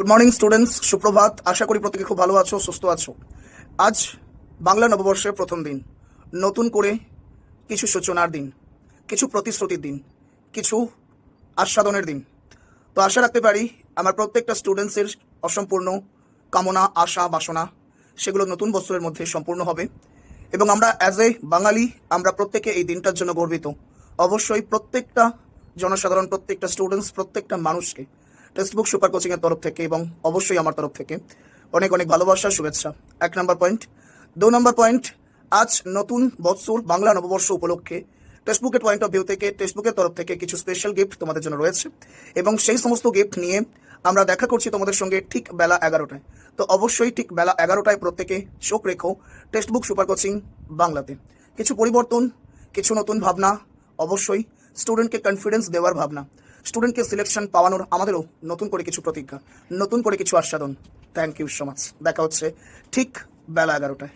Good morning students, সুপ্রভাত। আশা করি প্রত্যেকে খুব ভালো আছো, সুস্থ আছো। আজ বাংলা নববর্ষের প্রথম দিন, নতুন করে কিছু সূচনার দিন, কিছু প্রতিশ্রুতির দিন, কিছু আস্বাদনের দিন। তো আশা রাখতে পারি আমার প্রত্যেকটা স্টুডেন্টসের অসম্পূর্ণ কামনা, আশা, বাসনা সেগুলো নতুন বছরের মধ্যে সম্পূর্ণ হবে এবং আমরা অ্যাজ এ বাঙালি আমরা প্রত্যেকে এই দিনটার জন্য গর্বিত। অবশ্যই প্রত্যেকটা জনসাধারণ, প্রত্যেকটা স্টুডেন্টস, প্রত্যেকটা মানুষকে টেক্সটবুক সুপার কোচিংয়ের তরফ থেকে এবং অবশ্যই আমার তরফ থেকে অনেক অনেক ভালোবাসা, শুভেচ্ছা। 1 নম্বর পয়েন্ট। 2 নম্বর পয়েন্ট, আজ নতুন বৎসর বাংলা নববর্ষ উপলক্ষে টেক্সটবুকের পয়েন্ট অফ ভিউ থেকে, টেক্সটবুকের তরফ থেকে কিছু স্পেশাল গিফট তোমাদের জন্য রয়েছে এবং সেই সমস্ত গিফট নিয়ে আমরা দেখা করছি তোমাদের সঙ্গে ঠিক বেলা 11টায়। তো অবশ্যই ঠিক বেলা 11টায় প্রত্যেকে চোখ রেখো টেক্সটবুক সুপার কোচিং বাংলাতে। কিছু পরিবর্তন, কিছু নতুন ভাবনা, অবশ্যই স্টুডেন্টকে কনফিডেন্স দেওয়ার ভাবনা, স্টুডেন্টকে সিলেকশন পাওয়ানোর আমাদেরও নতুন করে কিছু প্রতিজ্ঞা, নতুন করে কিছু আস্বাদন। Thank you so much. দেখা হচ্ছে ঠিক বেলা 11টায়।